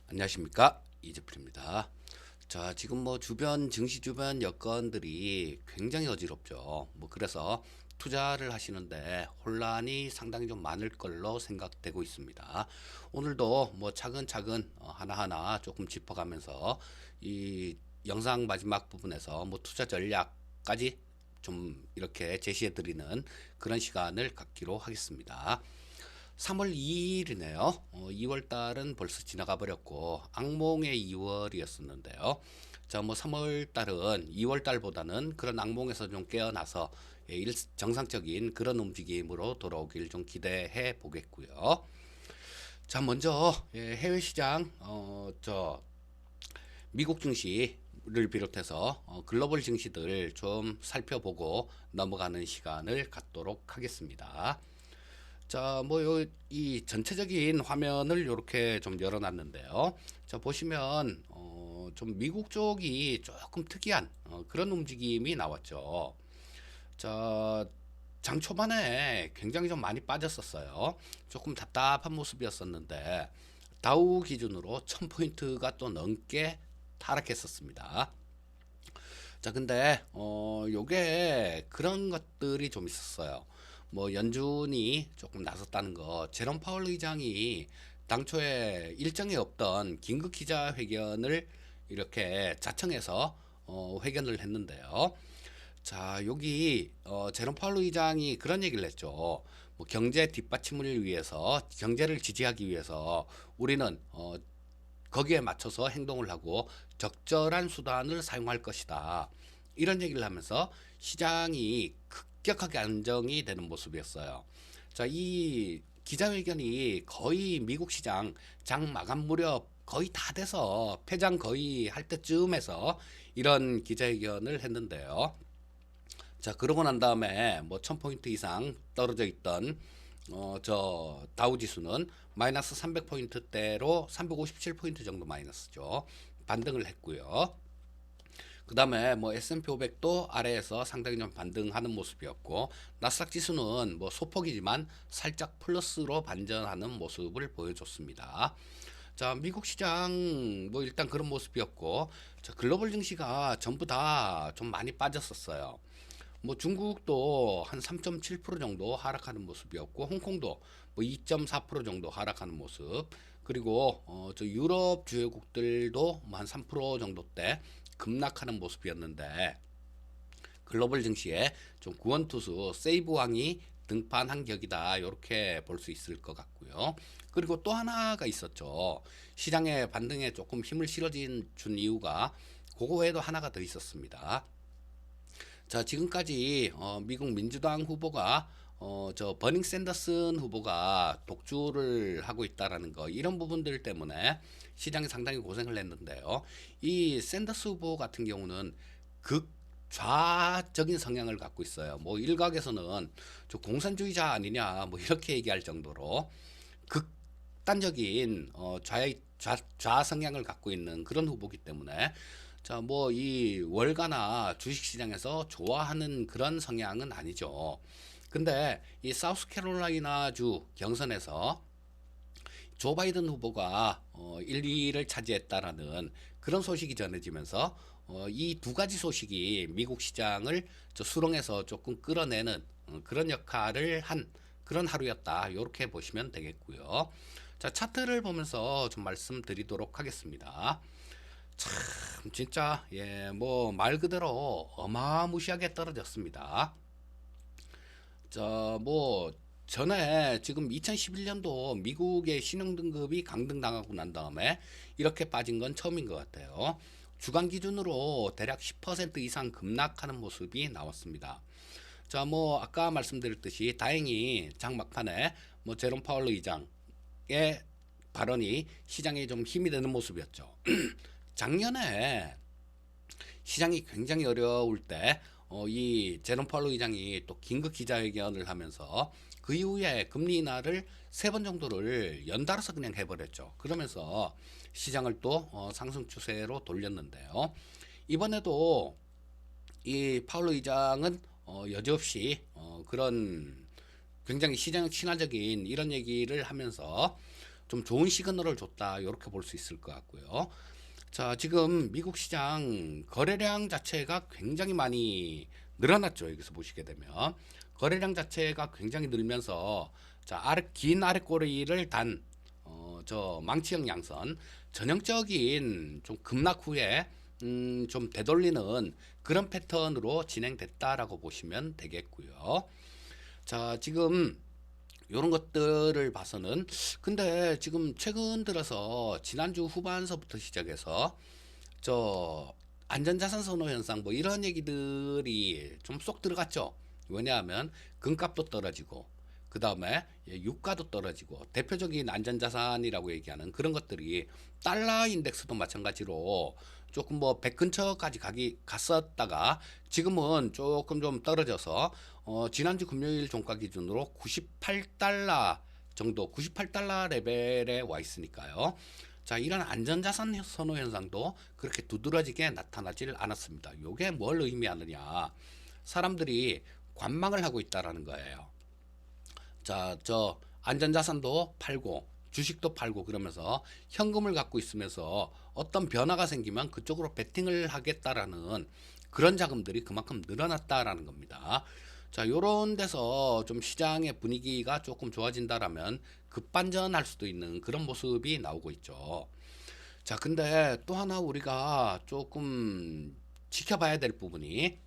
안녕하십니까, 이재풀입니다. 자, 지금 뭐 주변 증시 주변 여건들이 굉장히 어지럽죠. 그래서 투자를 하시는데 혼란이 상당히 좀 많을 걸로 생각되고 있습니다. 오늘도 뭐 차근차근 하나하나 조금 짚어가면서 이 영상 마지막 부분에서 뭐 투자 전략까지 좀 이렇게 제시해 드리는 그런 시간을 갖기로 하겠습니다. 3월 2일이네요. 2월 달은 벌써 지나가 버렸고 악몽의 2월이었었는데요. 자, 뭐 3월 달은 2월 달보다는 그런 악몽에서 좀 깨어나서 정상적인 그런 움직임으로 돌아오길 좀 기대해 보겠고요. 자, 먼저 해외 시장 미국 증시를 비롯해서 글로벌 증시들 좀 살펴보고 넘어가는 시간을 갖도록 하겠습니다. 자, 이 전체적인 화면을 이렇게 좀 열어놨는데요. 자, 보시면 좀 미국 쪽이 조금 특이한 그런 움직임이 나왔죠. 자, 장 초반에 굉장히 좀 많이 빠졌었어요. 조금 답답한 모습이었었는데 다우 기준으로 1000포인트가 또 넘게 하락했었습니다. 자, 근데 요게 그런 것들이 좀 있었어요. 뭐 연준이 조금 나섰다는 거, 제롬 파월 의장이 당초에 일정이 없던 긴급 기자회견을 이렇게 자청해서 회견을 했는데요. 자, 여기 제롬 파월 의장이 그런 얘기를 했죠. 뭐 경제 뒷받침을 위해서, 경제를 지지하기 위해서 우리는 거기에 맞춰서 행동을 하고 적절한 수단을 사용할 것이다. 이런 얘기를 하면서 시장이 급격하게 안정이 되는 모습이었어요. 자, 이 기자회견이 거의 미국 시장 장 마감 무렵 거의 다 돼서 폐장 거의 할 때쯤에서 이런 기자회견을 했는데요. 자, 그러고 난 다음에 뭐 1000포인트 이상 떨어져 있던 저 다우 지수는 마이너스 300포인트대로 357포인트 정도 마이너스죠. 반등을 했고요. 그 다음에 뭐 S&P 500도 아래에서 상당히 좀 반등하는 모습이었고, 나스닥 지수는 뭐 소폭이지만 살짝 플러스로 반전하는 모습을 보여줬습니다. 자, 미국 시장 뭐 일단 그런 모습이었고, 자, 글로벌 증시가 전부 다 좀 많이 빠졌었어요. 뭐 중국도 한 3.7% 정도 하락하는 모습이었고, 홍콩도 뭐 2.4% 정도 하락하는 모습, 그리고 저 유럽 주요국들도 뭐 한 3% 정도대 급락하는 모습이었는데, 글로벌 증시에 좀 구원투수 세이브왕이 등판한 격이다, 이렇게 볼 수 있을 것 같고요. 그리고 또 하나가 있었죠. 시장의 반등에 조금 힘을 실어준 이유가 그거 외에도 하나가 더 있었습니다. 자, 지금까지 미국 민주당 후보가 저 버닝 샌더슨 후보가 독주를 하고 있다라는 거, 이런 부분들 때문에 시장이 상당히 고생을 했는데요. 이 샌더스 후보 같은 경우는 극좌적인 성향을 갖고 있어요. 뭐 일각에서는 저 공산주의자 아니냐 뭐 이렇게 얘기할 정도로 극단적인 좌 성향을 갖고 있는 그런 후보기 때문에, 자, 뭐 이 월가나 주식시장에서 좋아하는 그런 성향은 아니죠. 근데 이 사우스캐롤라이나주 경선에서 조 바이든 후보가 1, 2위를 차지했다라는 그런 소식이 전해지면서 이 두 가지 소식이 미국 시장을 저 수렁에서 조금 끌어내는 그런 역할을 한 그런 하루였다, 이렇게 보시면 되겠고요. 자, 차트를 보면서 좀 말씀드리도록 하겠습니다. 참 진짜 뭐 말 그대로 어마무시하게 떨어졌습니다. 뭐 전에 지금 2011년도 미국의 신용등급이 강등당하고 난 다음에 이렇게 빠진 건 처음인 것 같아요. 주간 기준으로 대략 10% 이상 급락하는 모습이 나왔습니다. 자, 뭐 아까 말씀드렸듯이 다행히 장 막판에 뭐 제롬 파월 의장의 발언이 시장에 좀 힘이 되는 모습이었죠. 작년에 시장이 굉장히 어려울 때, 이 제롬 파월 의장이 또 긴급 기자회견을 하면서 그 이후에 금리 인하를 3번 정도를 연달아서 그냥 해버렸죠. 그러면서 시장을 또 상승 추세로 돌렸는데요. 이번에도 이 파월 의장은 여지없이 그런 굉장히 시장 친화적인 이런 얘기를 하면서 좀 좋은 시그널을 줬다 이렇게 볼 수 있을 것 같고요. 자, 지금 미국 시장 거래량 자체가 굉장히 많이 늘어났죠. 여기서 보시게 되면 거래량 자체가 굉장히 늘면서 자, 긴 아래 꼬리를 단 저 망치형 양선 전형적인 좀 급락 후에 좀 되돌리는 그런 패턴으로 진행됐다라고 보시면 되겠고요. 자, 지금 요런 것들을 봐서는 근데 지금 최근 들어서 지난주 후반서부터 시작해서 저 안전자산 선호 현상 뭐 이런 얘기들이 좀 쏙 들어갔죠. 왜냐하면 금값도 떨어지고 그 다음에 유가도 떨어지고 대표적인 안전자산이라고 얘기하는 그런 것들이 달러 인덱스도 마찬가지로 조금 뭐 100 근처까지 갔었다가 지금은 조금 좀 떨어져서 지난주 금요일 종가 기준으로 98달러 정도 98달러 레벨에 와 있으니까요. 자, 이런 안전자산 선호 현상도 그렇게 두드러지게 나타나질 않았습니다. 이게 뭘 의미하느냐? 사람들이 관망을 하고 있다라는 거예요. 자, 저 안전자산도 팔고 주식도 팔고 그러면서 현금을 갖고 있으면서 어떤 변화가 생기면 그쪽으로 베팅을 하겠다라는 그런 자금들이 그만큼 늘어났다라는 겁니다. 자, 요런 데서 좀 시장의 분위기가 조금 좋아진다라면 급반전할 수도 있는 그런 모습이 나오고 있죠. 자, 근데 또 하나 우리가 조금 지켜봐야 될 부분이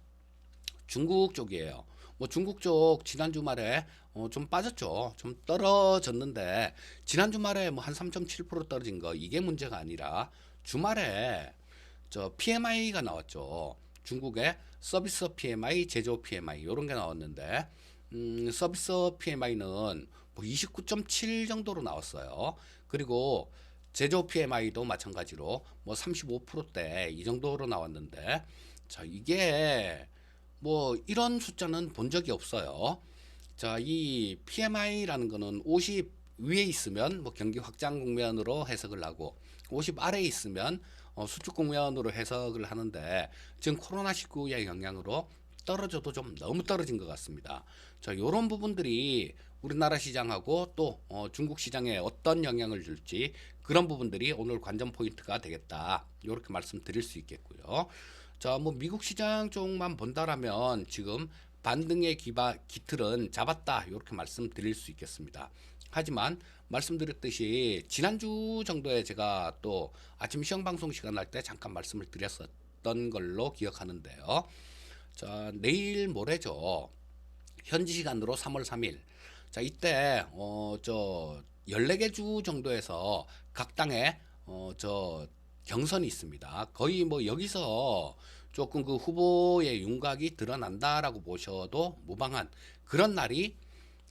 중국 쪽이에요. 뭐 중국 쪽 지난 주말에 좀 빠졌죠. 좀 떨어졌는데 지난 주말에 뭐 한 3.7% 떨어진 거 이게 문제가 아니라 주말에 저 PMI가 나왔죠. 중국의 서비스 PMI, 제조 PMI 이런 게 나왔는데 서비스 PMI는 뭐 29.7 정도로 나왔어요. 그리고 제조 PMI도 마찬가지로 뭐 35%대 이 정도로 나왔는데 자, 이게 뭐 이런 숫자는 본 적이 없어요. 자, 이 PMI라는 거는 50 위에 있으면 뭐 경기 확장 국면으로 해석을 하고 50 아래에 있으면 수축 국면으로 해석을 하는데 지금 코로나19의 영향으로 떨어져도 좀 너무 떨어진 것 같습니다. 자, 이런 부분들이 우리나라 시장하고 또 중국 시장에 어떤 영향을 줄지 그런 부분들이 오늘 관전 포인트가 되겠다. 이렇게 말씀드릴 수 있겠고요. 자, 뭐 미국 시장 쪽만 본다라면 지금 반등의 기틀은 잡았다. 이렇게 말씀드릴 수 있겠습니다. 하지만 말씀드렸듯이 지난주 정도에 제가 또 아침 시험 방송 시간 날 때 잠깐 말씀을 드렸었던 걸로 기억하는데요. 자, 내일 모레죠. 현지 시간으로 3월 3일. 자, 이때 저 14개 주 정도에서 각 당에 저 경선이 있습니다. 거의 뭐 여기서 조금 그 후보의 윤곽이 드러난다라고 보셔도 무방한 그런 날이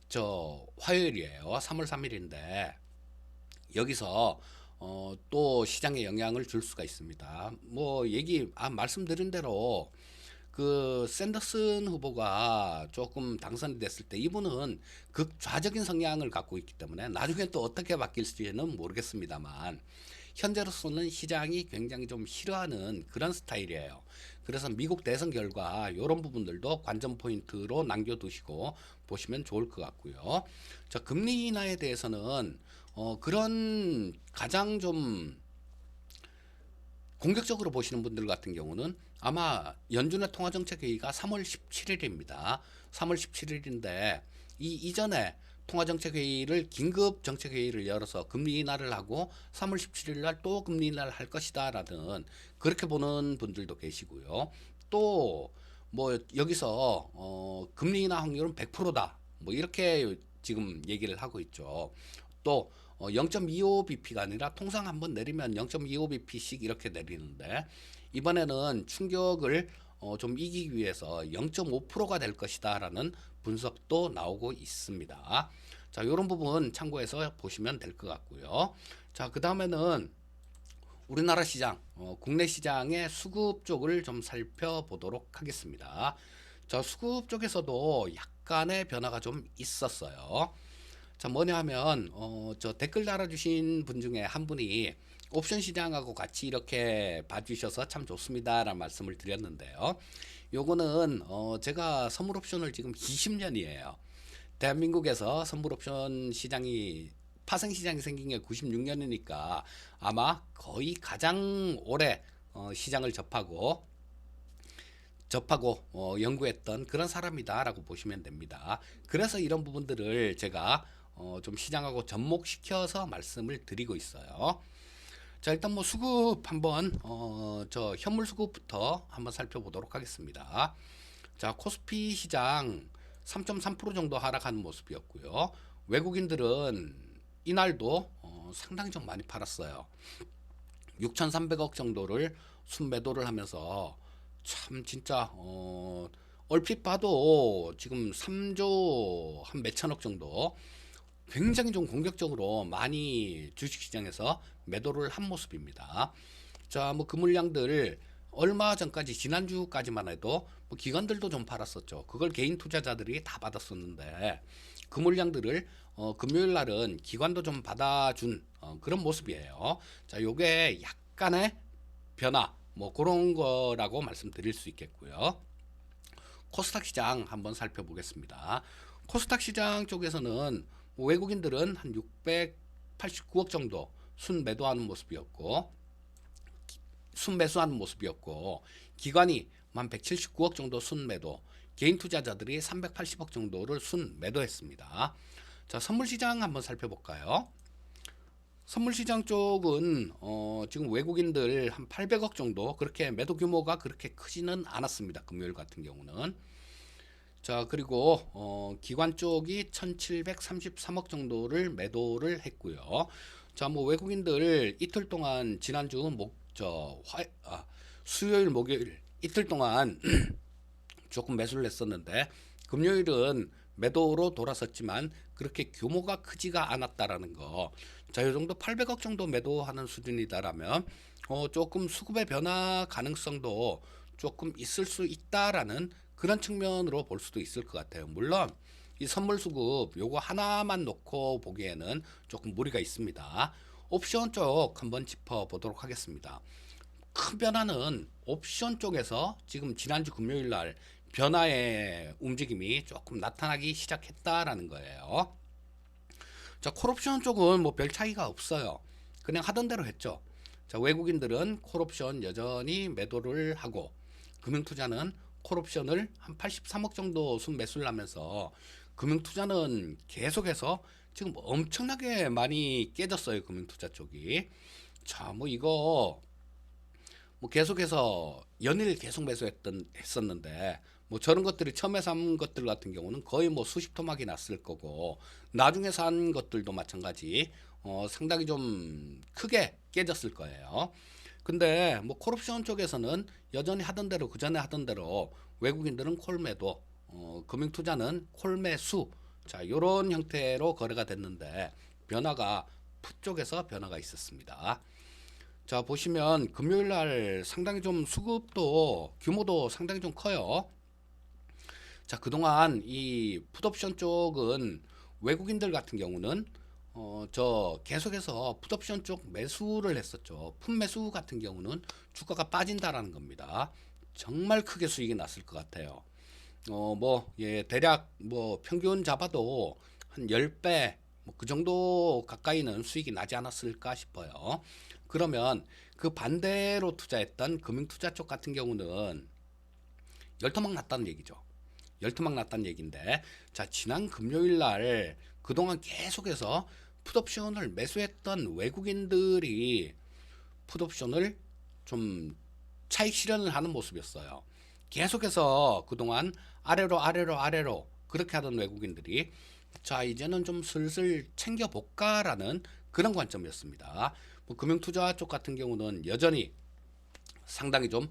저 화요일이에요. 3월 3일인데 여기서 또 시장에 영향을 줄 수가 있습니다. 뭐 말씀드린 대로 그 샌더슨 후보가 조금 당선이 됐을 때 이분은 극좌적인 성향을 갖고 있기 때문에 나중에 또 어떻게 바뀔지는 모르겠습니다만 현재로서는 시장이 굉장히 좀 싫어하는 그런 스타일이에요. 그래서 미국 대선 결과 이런 부분들도 관전 포인트로 남겨두시고 보시면 좋을 것 같고요. 자, 금리 인하에 대해서는 그런 가장 좀 공격적으로 보시는 분들 같은 경우는 아마 연준의 통화정책회의가 3월 17일입니다. 3월 17일인데 이 이전에 통화정책회의를 긴급 정책회의를 열어서 금리 인하를 하고 3월 17일 날 또 금리 인하를 할 것이다라는 그렇게 보는 분들도 계시고요. 또 뭐 여기서 금리 인하 확률은 100%다. 뭐 이렇게 지금 얘기를 하고 있죠. 또 0.25bp가 아니라 통상 한번 내리면 0.25bp씩 이렇게 내리는데 이번에는 충격을 좀 이기기 위해서 0.5%가 될 것이다라는 분석도 나오고 있습니다. 자, 이런 부분 참고해서 보시면 될 것 같고요. 자, 그 다음에는 우리나라 시장, 국내 시장의 수급 쪽을 좀 살펴보도록 하겠습니다. 자, 수급 쪽에서도 약간의 변화가 좀 있었어요. 자, 뭐냐 하면 저 댓글 달아주신 분 중에 한 분이 옵션 시장하고 같이 이렇게 봐주셔서 참 좋습니다라는 말씀을 드렸는데요. 요거는 제가 선물 옵션을 지금 20년이에요. 대한민국에서 선물 옵션 시장이 파생 시장이 생긴 게 96년이니까 아마 거의 가장 오래 시장을 접하고 연구했던 그런 사람이다라고 보시면 됩니다. 그래서 이런 부분들을 제가 좀 시장하고 접목시켜서 말씀을 드리고 있어요. 자, 일단 뭐 수급 한번 저 현물 수급부터 한번 살펴보도록 하겠습니다. 자, 코스피 시장 3.3% 정도 하락하는 모습이었고요. 외국인들은 이날도 상당히 좀 많이 팔았어요. 6,300억 정도를 순매도를 하면서 참 진짜 얼핏 봐도 지금 3조 한 몇천억 정도 굉장히 좀 공격적으로 많이 주식시장에서 매도를 한 모습입니다. 자, 뭐 그 물량들 얼마 전까지 지난주까지만 해도 뭐 기관들도 좀 팔았었죠. 그걸 개인 투자자들이 다 받았었는데 그 물량들을 금요일 날은 기관도 좀 받아준 그런 모습이에요. 자, 요게 약간의 변화 뭐 그런 거라고 말씀드릴 수 있겠고요. 코스닥 시장 한번 살펴보겠습니다. 코스닥 시장 쪽에서는 외국인들은 한 689억 정도 순매도하는 모습이었고 순매수하는 모습이었고 기관이 한 179억 정도 순매도, 개인 투자자들이 380억 정도를 순매도했습니다. 자, 선물시장 한번 살펴볼까요? 선물시장 쪽은 지금 외국인들 한 800억 정도 그렇게 매도 규모가 그렇게 크지는 않았습니다. 금요일 같은 경우는. 자, 그리고 기관 쪽이 1733억 정도를 매도를 했고요. 자, 뭐 외국인들 이틀 동안 지난주 수요일 목요일 이틀 동안 조금 매수를 했었는데 금요일은 매도로 돌아섰지만 그렇게 규모가 크지가 않았다라는 거. 자, 이 정도 800억 정도 매도하는 수준이다라면 조금 수급의 변화 가능성도 조금 있을 수 있다라는 그런 측면으로 볼 수도 있을 것 같아요. 물론 이 선물 수급 요거 하나만 놓고 보기에는 조금 무리가 있습니다. 옵션 쪽 한번 짚어보도록 하겠습니다. 큰 변화는 옵션 쪽에서 지금 지난주 금요일 날 변화의 움직임이 조금 나타나기 시작했다라는 거예요. 자, 콜옵션 쪽은 뭐 별 차이가 없어요. 그냥 하던 대로 했죠. 자, 외국인들은 콜옵션 여전히 매도를 하고 금융투자는 콜옵션을 한 83억 정도 순매수를 하면서 금융투자는 계속해서 지금 엄청나게 많이 깨졌어요. 금융투자 쪽이. 자, 뭐 이거 뭐 계속해서 연일 계속 했었는데 뭐 저런 것들이 처음에 산 것들 같은 경우는 거의 뭐 수십 토막이 났을 거고 나중에 산 것들도 마찬가지 상당히 좀 크게 깨졌을 거예요. 근데 뭐 콜옵션 쪽에서는 여전히 하던 대로 그 전에 하던 대로 외국인들은 콜매도 금융투자는 콜매수 자 이런 형태로 거래가 됐는데 변화가 풋 쪽에서 변화가 있었습니다. 자, 보시면 금요일 날 상당히 좀 수급도 규모도 상당히 좀 커요. 자, 그동안 이 풋옵션 쪽은 외국인들 같은 경우는 저 계속해서 풋옵션 쪽 매수를 했었죠. 풋매수 같은 경우는 주가가 빠진다라는 겁니다. 정말 크게 수익이 났을 것 같아요. 대략 뭐 평균 잡아도 한 10배 뭐 그 정도 가까이는 수익이 나지 않았을까 싶어요. 그러면 그 반대로 투자했던 금융투자 쪽 같은 경우는 열토막 났다는 얘기죠. 열토막 났다는 얘기인데 자, 지난 금요일 날 그동안 계속해서 풋옵션을 매수했던 외국인들이 풋옵션을 좀 차익 실현을 하는 모습이었어요. 계속해서 그동안 아래로 그렇게 하던 외국인들이 자, 이제는 좀 슬슬 챙겨볼까라는 그런 관점이었습니다. 뭐 금융투자 쪽 같은 경우는 여전히 상당히 좀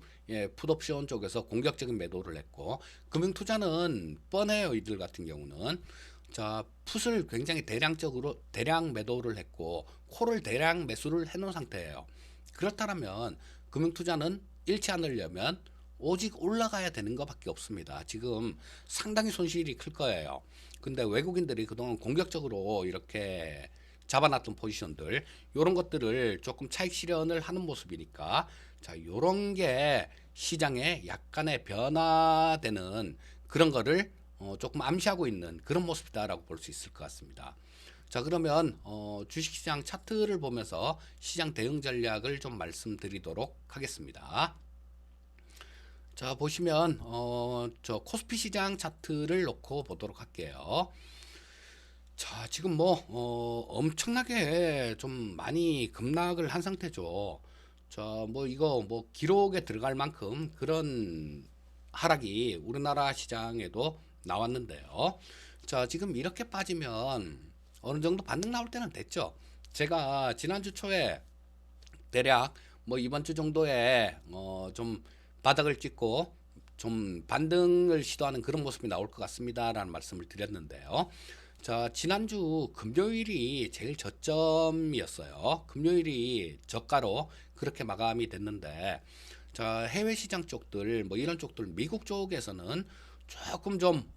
풋옵션 쪽에서 공격적인 매도를 했고 금융투자는 뻔해요. 이들 같은 경우는 자, 풋을 굉장히 대량 매도를 했고 콜을 대량 매수를 해놓은 상태예요. 그렇다면 금융투자는 잃지 않으려면 오직 올라가야 되는 것밖에 없습니다. 지금 상당히 손실이 클 거예요. 근데 외국인들이 그동안 공격적으로 이렇게 잡아놨던 포지션들 이런 것들을 조금 차익 실현을 하는 모습이니까 자, 이런 게 시장에 약간의 변화되는 그런 거를 조금 암시하고 있는 그런 모습이다라고 볼 수 있을 것 같습니다. 자, 그러면 주식시장 차트를 보면서 시장 대응 전략을 좀 말씀드리도록 하겠습니다. 자, 보시면 저 코스피 시장 차트를 놓고 보도록 할게요. 자, 지금 뭐 엄청나게 좀 많이 급락을 한 상태죠. 자, 뭐 이거 뭐 기록에 들어갈 만큼 그런 하락이 우리나라 시장에도 나왔는데요. 자, 지금 이렇게 빠지면 어느 정도 반등 나올 때는 됐죠. 제가 지난주 초에 대략 뭐 이번 주 정도에 좀 바닥을 찍고 좀 반등을 시도하는 그런 모습이 나올 것 같습니다라는 말씀을 드렸는데요. 자, 지난주 금요일이 제일 저점이었어요. 금요일이 저가로 그렇게 마감이 됐는데, 자, 해외 시장 쪽들, 뭐 이런 쪽들, 미국 쪽에서는 조금 좀,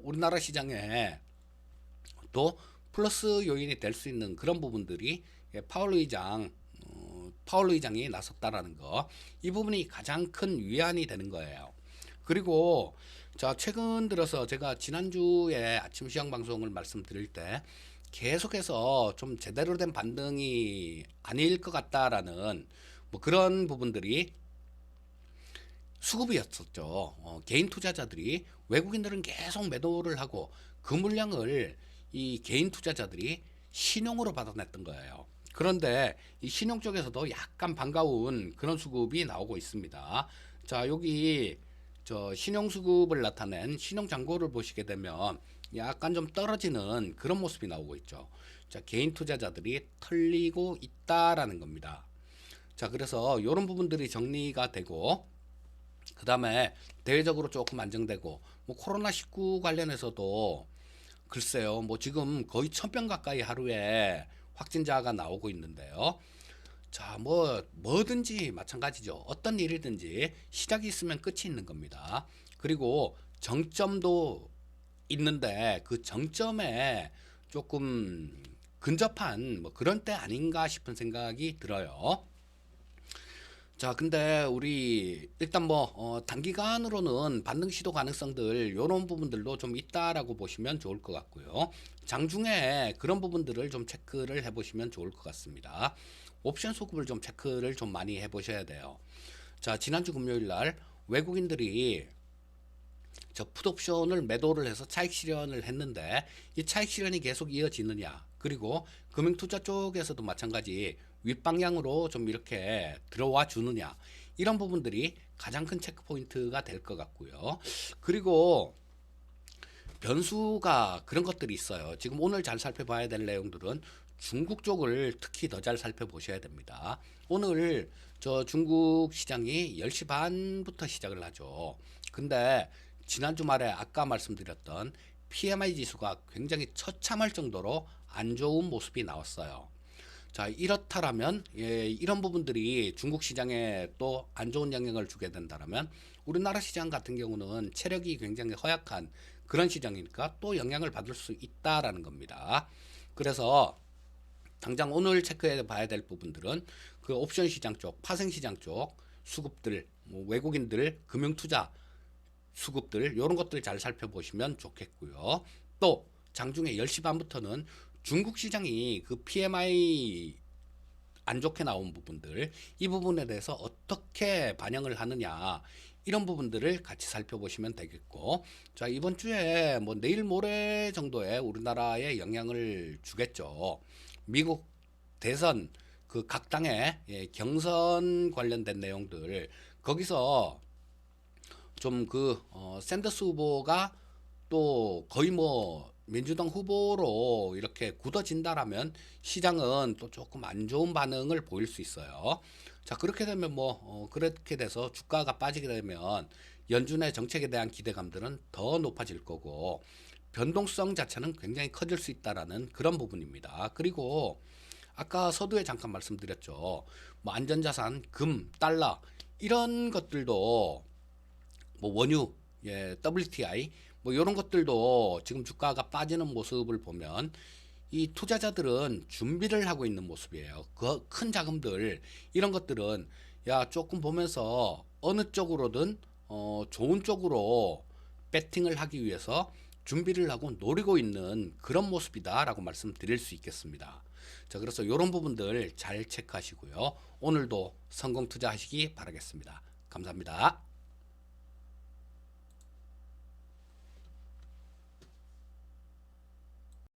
우리나라 시장에 또 플러스 요인이 될 수 있는 그런 부분들이 예, 파월 의장이 나섰다라는 거, 이 부분이 가장 큰 위안이 되는 거예요. 그리고 자, 최근 들어서 제가 지난주에 아침 시황 방송을 말씀드릴 때 계속해서 좀 제대로 된 반등이 아닐 것 같다라는 뭐 그런 부분들이 수급이었었죠. 개인 투자자들이 외국인들은 계속 매도를 하고 그 물량을 이 개인 투자자들이 신용으로 받아냈던 거예요. 그런데 이 신용 쪽에서도 약간 반가운 그런 수급이 나오고 있습니다. 자, 여기 저 신용 수급을 나타낸 신용 잔고를 보시게 되면 약간 좀 떨어지는 그런 모습이 나오고 있죠. 자, 개인 투자자들이 털리고 있다라는 겁니다. 자, 그래서 이런 부분들이 정리가 되고 그 다음에 대외적으로 조금 안정되고 뭐 코로나19 관련해서도 글쎄요, 뭐 지금 거의 1000명 가까이 하루에 확진자가 나오고 있는데요. 자, 뭐 뭐든지 마찬가지죠. 어떤 일이든지 시작이 있으면 끝이 있는 겁니다. 그리고 정점도 있는데 그 정점에 조금 근접한 뭐 그런 때 아닌가 싶은 생각이 들어요. 자, 근데 우리 일단 뭐 단기간으로는 반등 시도 가능성들 요런 부분들도 좀 있다라고 보시면 좋을 것 같고요. 장중에 그런 부분들을 좀 체크를 해보시면 좋을 것 같습니다. 옵션 수급을 좀 체크를 좀 많이 해보셔야 돼요. 자, 지난주 금요일 날 외국인들이 저 풋옵션을 매도를 해서 차익 실현을 했는데 이 차익 실현이 계속 이어지느냐, 그리고 금융투자 쪽에서도 마찬가지 윗방향으로 좀 이렇게 들어와 주느냐, 이런 부분들이 가장 큰 체크 포인트가 될 것 같고요. 그리고 변수가 그런 것들이 있어요. 지금 오늘 잘 살펴봐야 될 내용들은 중국 쪽을 특히 더 잘 살펴보셔야 됩니다. 오늘 저 중국 시장이 10시 반부터 시작을 하죠. 근데 지난 주말에 아까 말씀드렸던 PMI 지수가 굉장히 처참할 정도로 안 좋은 모습이 나왔어요. 자, 이렇다라면 이런 부분들이 중국 시장에 또 안 좋은 영향을 주게 된다면 우리나라 시장 같은 경우는 체력이 굉장히 허약한 그런 시장이니까 또 영향을 받을 수 있다라는 겁니다. 그래서 당장 오늘 체크해 봐야 될 부분들은 그 옵션 시장 쪽, 파생 시장 쪽 수급들, 뭐 외국인들 금융 투자 수급들 이런 것들 잘 살펴보시면 좋겠고요. 또 장중에 10시 반부터는 중국 시장이 그 PMI 안 좋게 나온 부분들, 이 부분에 대해서 어떻게 반영을 하느냐, 이런 부분들을 같이 살펴보시면 되겠고, 자, 이번 주에 뭐 내일 모레 정도에 우리나라에 영향을 주겠죠. 미국 대선 그 각 당의 경선 관련된 내용들, 거기서 좀 그 샌더스 후보가 또 거의 뭐 민주당 후보로 이렇게 굳어진다라면 시장은 또 조금 안 좋은 반응을 보일 수 있어요. 자, 그렇게 되면 뭐 그렇게 돼서 주가가 빠지게 되면 연준의 정책에 대한 기대감들은 더 높아질 거고 변동성 자체는 굉장히 커질 수 있다라는 그런 부분입니다. 그리고 아까 서두에 잠깐 말씀드렸죠. 뭐 안전자산, 금, 달러 이런 것들도 뭐 원유, WTI 뭐 이런 것들도 지금 주가가 빠지는 모습을 보면 이 투자자들은 준비를 하고 있는 모습이에요. 그 큰 자금들 이런 것들은 야 조금 보면서 어느 쪽으로든 좋은 쪽으로 배팅을 하기 위해서 준비를 하고 노리고 있는 그런 모습이다라고 말씀드릴 수 있겠습니다. 자, 그래서 이런 부분들 잘 체크하시고요. 오늘도 성공 투자하시기 바라겠습니다. 감사합니다.